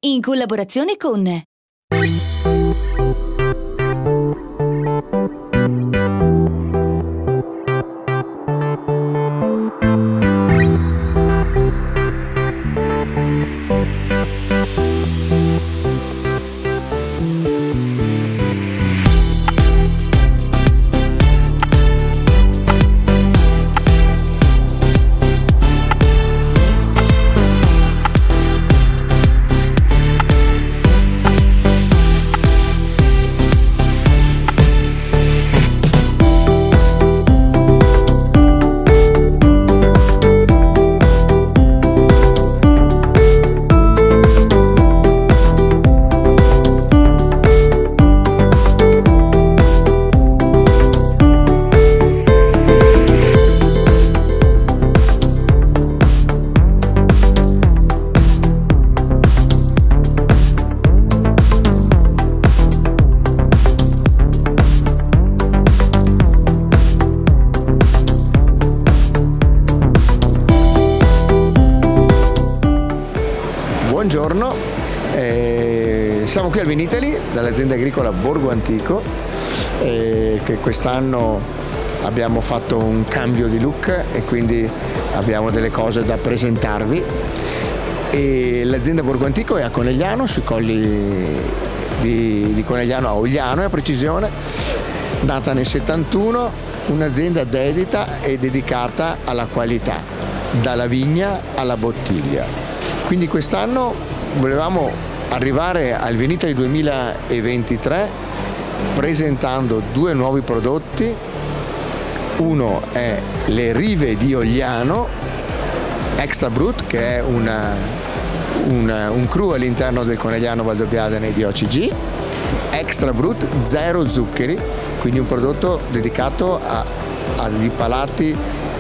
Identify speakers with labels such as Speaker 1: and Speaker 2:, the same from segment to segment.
Speaker 1: in collaborazione con
Speaker 2: Buongiorno, siamo qui al Vinitaly dall'azienda agricola Borgo Antico, che quest'anno abbiamo fatto un cambio di look e quindi abbiamo delle cose da presentarvi. E l'azienda Borgo Antico è a Conegliano, sui colli di Conegliano a Ogliano, a precisione, nata nel 71, un'azienda dedita e dedicata alla qualità, dalla vigna alla bottiglia. Quindi quest'anno volevamo arrivare al Vinitaly 2023 presentando due nuovi prodotti. Uno è le Rive di Ogliano Extra Brut, che è un cru all'interno del Conegliano Valdobbiadene di OCG. Extra Brut, zero zuccheri, quindi un prodotto dedicato agli palati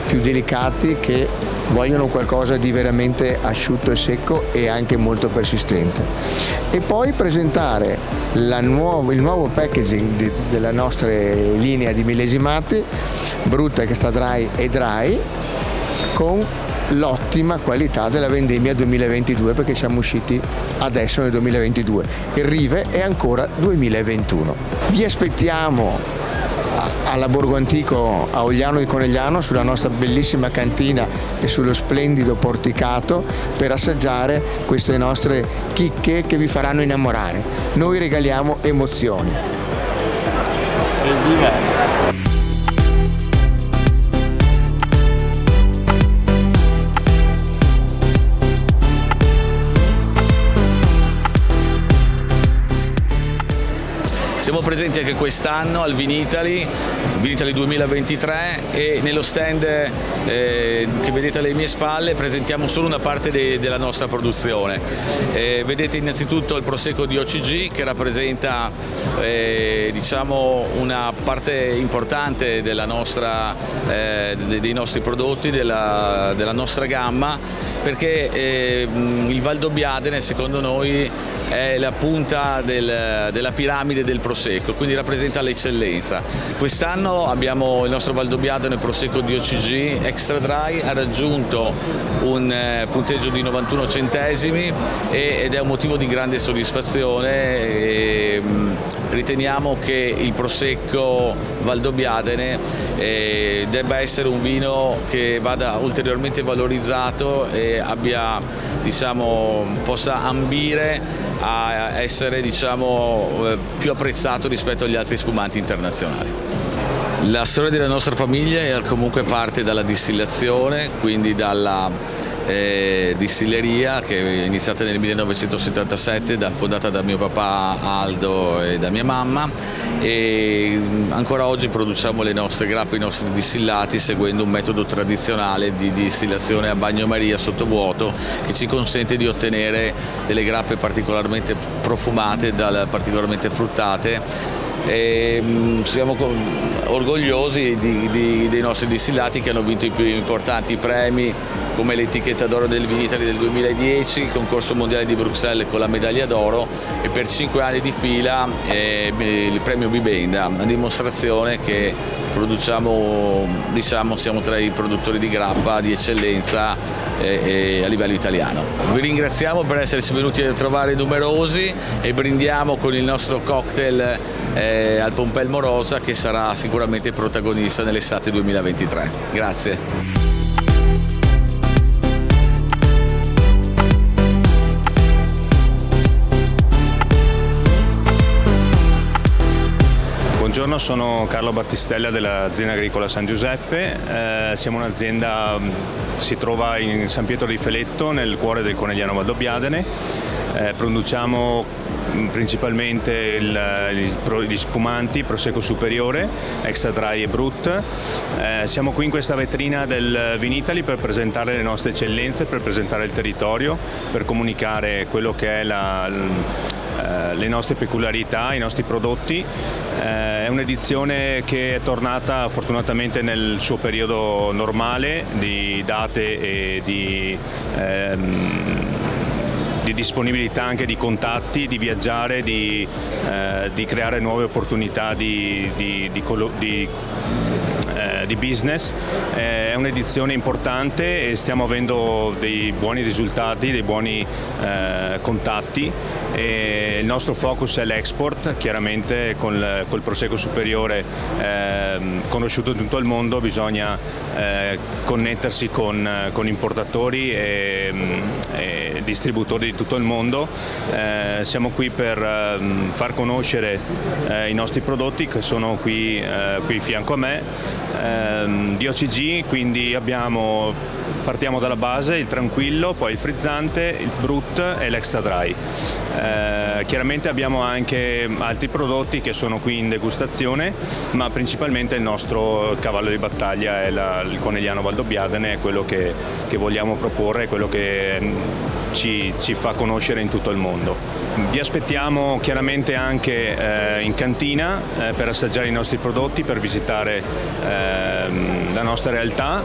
Speaker 2: più delicati che vogliono qualcosa di veramente asciutto e secco e anche molto persistente. E poi presentare il nuovo packaging della nostra linea di millesimati, Brut, Extra Dry e Dry, con l'ottima qualità della vendemmia 2022, perché siamo usciti adesso nel 2022. Il Rive è ancora 2021. Vi aspettiamo alla Borgo Antico a Ogliano di Conegliano, sulla nostra bellissima cantina e sullo splendido porticato, per assaggiare queste nostre chicche che vi faranno innamorare. Noi regaliamo emozioni. Evviva!
Speaker 3: Siamo presenti anche quest'anno al Vinitaly 2023, e nello stand che vedete alle mie spalle presentiamo solo una parte della nostra produzione. Vedete innanzitutto il prosecco di OCG, che rappresenta diciamo una parte importante dei nostri prodotti, della nostra gamma, perché il Valdobbiadene secondo noi è la punta della piramide del prosecco, quindi rappresenta l'eccellenza. Quest'anno abbiamo il nostro Valdobbiadene prosecco di OCG Extra Dry, ha raggiunto un punteggio di 91 centesimi ed è un motivo di grande soddisfazione. Riteniamo che il prosecco Valdobbiadene debba essere un vino che vada ulteriormente valorizzato e possa ambire a essere più apprezzato rispetto agli altri spumanti internazionali. La storia della nostra famiglia è comunque parte dalla distillazione, quindi dalla distilleria che è iniziata nel 1977, fondata da mio papà Aldo e da mia mamma, e ancora oggi produciamo le nostre grappe, i nostri distillati seguendo un metodo tradizionale di distillazione a bagnomaria sottovuoto, che ci consente di ottenere delle grappe particolarmente profumate, particolarmente fruttate, e siamo orgogliosi dei nostri distillati che hanno vinto i più importanti premi, come l'etichetta d'oro del Vinitaly del 2010, il concorso mondiale di Bruxelles con la medaglia d'oro, e per 5 anni di fila il premio Bibenda, a dimostrazione che produciamo, siamo tra i produttori di grappa di eccellenza a livello italiano. Vi ringraziamo per esserci venuti a trovare numerosi e brindiamo con il nostro cocktail al Pompelmo Rosa, che sarà sicuramente protagonista nell'estate 2023. Grazie.
Speaker 4: Buongiorno, sono Carlo Battistella dell'azienda agricola San Giuseppe. Siamo un'azienda, si trova in San Pietro di Feletto, nel cuore del Conegliano Valdobbiadene. Produciamo principalmente gli spumanti Prosecco Superiore, Extra Dry e Brut. Siamo qui in questa vetrina del Vinitaly per presentare le nostre eccellenze, per presentare il territorio, per comunicare quello che è le nostre peculiarità, i nostri prodotti. È un'edizione che è tornata fortunatamente nel suo periodo normale di date e di disponibilità anche di contatti, di viaggiare, di creare nuove opportunità di business. È un'edizione importante e stiamo avendo dei buoni risultati, dei buoni contatti, e il nostro focus è l'export. Chiaramente col Prosecco Superiore conosciuto in tutto il mondo bisogna connettersi con importatori e distributori di tutto il mondo. Siamo qui per far conoscere i nostri prodotti che sono qui fianco a me, di OCG, quindi partiamo dalla base, il tranquillo, poi il frizzante, il brut e l'extra dry. Chiaramente abbiamo anche altri prodotti che sono qui in degustazione, ma principalmente il nostro cavallo di battaglia è il Conegliano Valdobbiadene, è quello che vogliamo proporre, è quello che ci fa conoscere in tutto il mondo. Vi aspettiamo chiaramente anche in cantina per assaggiare i nostri prodotti, per visitare la nostra realtà.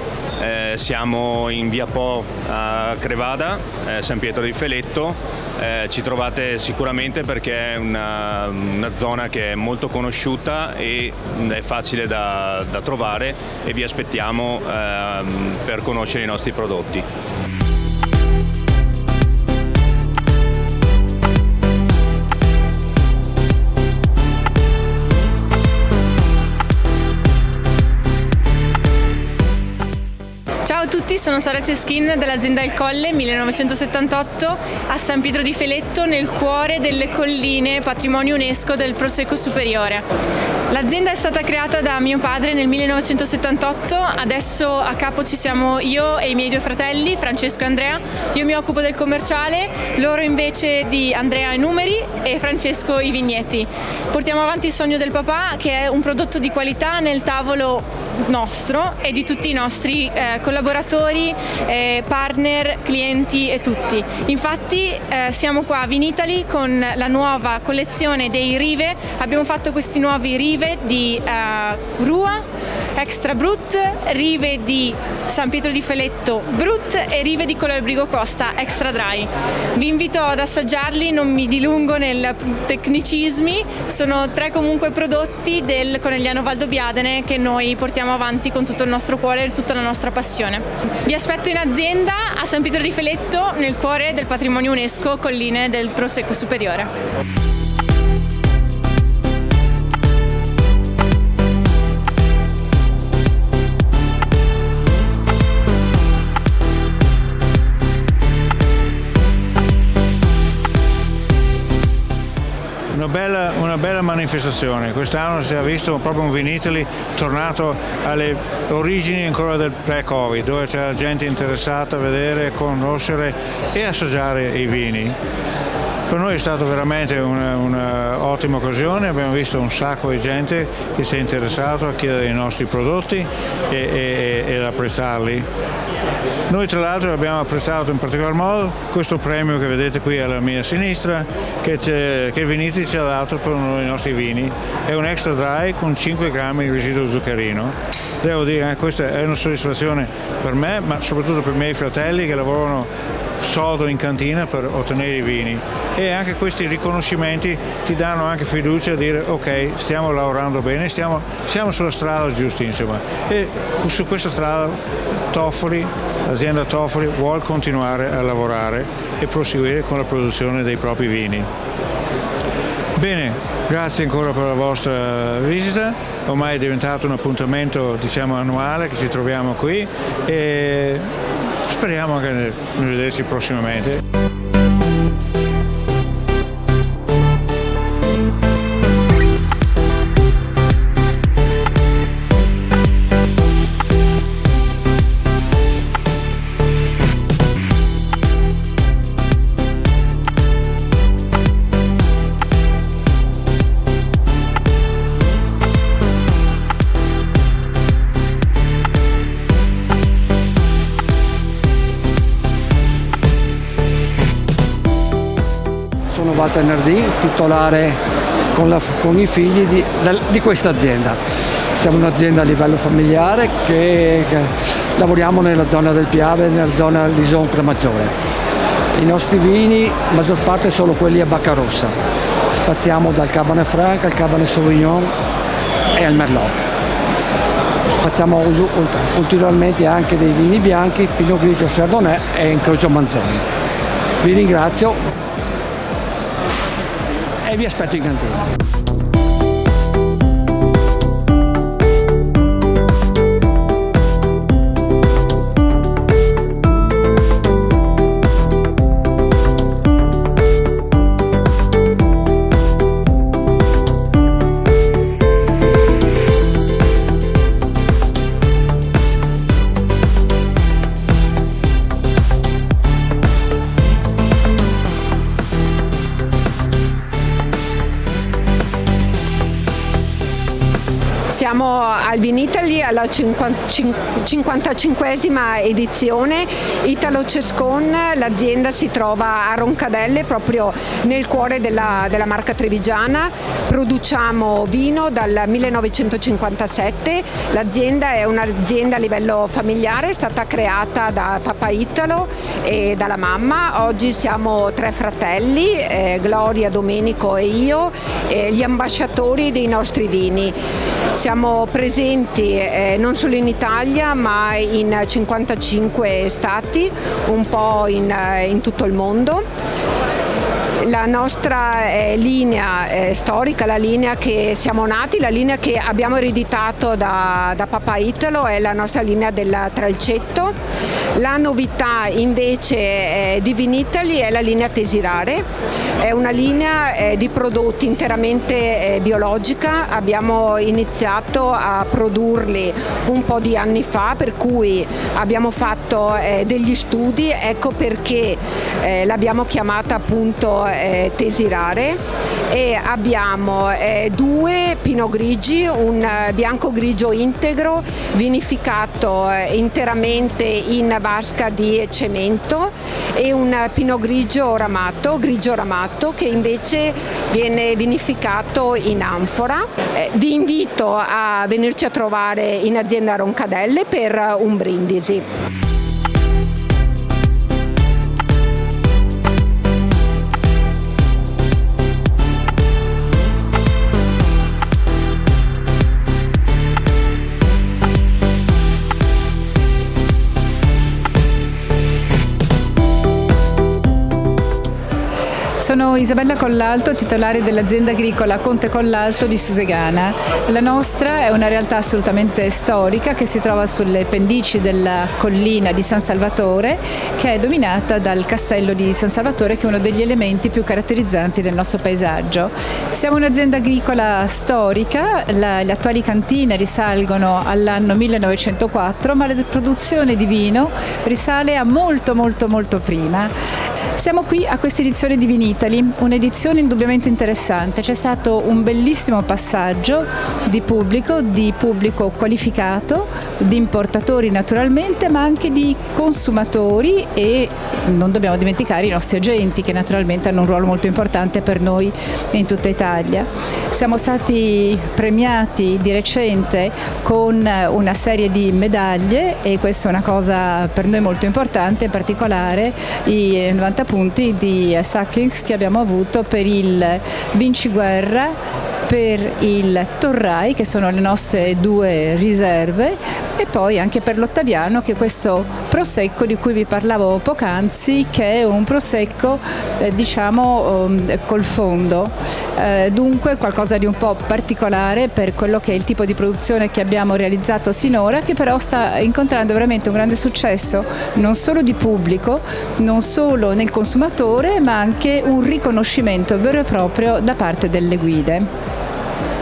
Speaker 4: Siamo in via Po a Crevada, San Pietro di Feletto. Ci trovate sicuramente perché è una zona che è molto conosciuta e è facile da trovare, e vi aspettiamo per conoscere i nostri prodotti.
Speaker 5: Ciao a tutti, sono Sara Ceschin dell'azienda Il Colle 1978 a San Pietro di Feletto, nel cuore delle colline patrimonio UNESCO del Prosecco Superiore. L'azienda è stata creata da mio padre nel 1978, adesso a capo ci siamo io e i miei 2 fratelli, Francesco e Andrea. Io mi occupo del commerciale, loro invece di Andrea i numeri e Francesco i vigneti. Portiamo avanti il sogno del papà, che è un prodotto di qualità nel tavolo nostro e di tutti i nostri collaboratori, partner, clienti e tutti. Infatti siamo qua a Vinitaly con la nuova collezione dei Rive. Abbiamo fatto questi nuovi Rive di Rua, Extra Brut, Rive di San Pietro di Feletto Brut e Rive di Colorbrigo Costa Extra Dry. Vi invito ad assaggiarli, non mi dilungo nei tecnicismi, sono 3 comunque prodotti del Conegliano Valdobbiadene che noi portiamo avanti con tutto il nostro cuore e tutta la nostra passione. Vi aspetto in azienda a San Pietro di Feletto, nel cuore del patrimonio UNESCO Colline del Prosecco Superiore.
Speaker 6: Una bella manifestazione. Quest'anno si è visto proprio un Vinitaly tornato alle origini ancora del pre-Covid, dove c'era gente interessata a vedere, conoscere e assaggiare i vini. Per noi è stata veramente un'ottima occasione, abbiamo visto un sacco di gente che si è interessato a chiedere i nostri prodotti e ad apprezzarli. Noi tra l'altro abbiamo apprezzato in particolar modo questo premio che vedete qui alla mia sinistra che Vinitaly ci ha dato per uno dei nostri vini. È un extra dry con 5 grammi di residuo zuccherino. Devo dire, questa è una soddisfazione per me, ma soprattutto per i miei fratelli che lavorano sodo in cantina per ottenere i vini, e anche questi riconoscimenti ti danno anche fiducia a dire ok, stiamo lavorando bene, siamo sulla strada giusta, insomma, e su questa strada l'azienda Toffoli vuole continuare a lavorare e proseguire con la produzione dei propri vini. Bene, grazie ancora per la vostra visita, ormai è diventato un appuntamento annuale che ci troviamo qui e speriamo anche di vederci prossimamente.
Speaker 7: Sono Walter Nardin, titolare con i figli di questa azienda. Siamo un'azienda a livello familiare che lavoriamo nella zona del Piave, nella zona di Zompra Maggiore. I nostri vini, la maggior parte sono quelli a bacca rossa. Spaziamo dal Cabernet Franc al Cabernet Sauvignon e al Merlot. Facciamo ulteriormente anche dei vini bianchi, Pinot Grigio Chardonnay e Incrocio Manzoni. Vi ringrazio e vi aspetto in cantina.
Speaker 8: Siamo al Vinitaly alla 55esima edizione Italo Cescon. L'azienda si trova a Roncadelle, proprio nel cuore della marca trevigiana. Produciamo vino dal 1957. L'azienda è un'azienda a livello familiare, è stata creata da papà Italo e dalla mamma. Oggi siamo 3 fratelli, Gloria, Domenico e io, gli ambasciatori dei nostri vini. Siamo presenti non solo in Italia ma in 55 stati, un po' in tutto il mondo. La nostra linea storica, la linea che siamo nati, la linea che abbiamo ereditato da papà Italo è la nostra linea del Tralcetto. La novità invece di Vinitaly è la linea Tesirare, è una linea di prodotti interamente biologica. Abbiamo iniziato a produrli un po' di anni fa, per cui abbiamo fatto degli studi, ecco perché l'abbiamo chiamata appunto Tesirare, e abbiamo 2 Pinot Grigi, un bianco grigio integro vinificato interamente in vasca di cemento e un Pinot grigio ramato che invece viene vinificato in anfora. Vi invito a venirci a trovare in azienda Roncadelle per un brindisi.
Speaker 9: Sono Isabella Collalto, titolare dell'azienda agricola Conte Collalto di Susegana. La nostra è una realtà assolutamente storica che si trova sulle pendici della collina di San Salvatore, che è dominata dal castello di San Salvatore, che è uno degli elementi più caratterizzanti del nostro paesaggio. Siamo un'azienda agricola storica, le attuali cantine risalgono all'anno 1904, ma la produzione di vino risale a molto prima. Siamo qui a questa edizione di Vinitaly Italy, un'edizione indubbiamente interessante. C'è stato un bellissimo passaggio di pubblico qualificato, di importatori naturalmente, ma anche di consumatori, e non dobbiamo dimenticare i nostri agenti che naturalmente hanno un ruolo molto importante per noi in tutta Italia. Siamo stati premiati di recente con una serie di medaglie e questa è una cosa per noi molto importante, in particolare i 90 punti di Sacklings che abbiamo avuto per il Vinciguerra, per il Torrai, che sono le nostre 2 riserve, e poi anche per l'Ottaviano, che è questo prosecco di cui vi parlavo poc'anzi, che è un prosecco col fondo, dunque qualcosa di un po' particolare per quello che è il tipo di produzione che abbiamo realizzato sinora, che però sta incontrando veramente un grande successo non solo di pubblico, non solo nel consumatore, ma anche un riconoscimento vero e proprio da parte delle guide.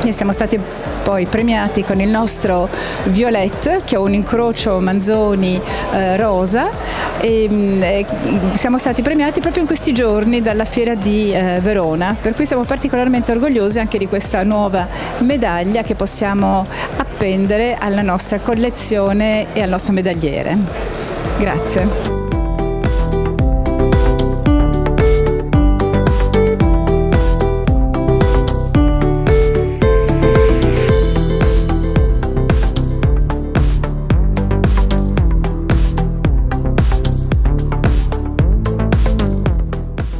Speaker 9: E siamo stati poi premiati con il nostro Violette, che è un incrocio Manzoni rosa, e siamo stati premiati proprio in questi giorni dalla Fiera di Verona, per cui siamo particolarmente orgogliosi anche di questa nuova medaglia che possiamo appendere alla nostra collezione e al nostro medagliere. Grazie.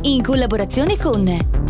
Speaker 1: In collaborazione con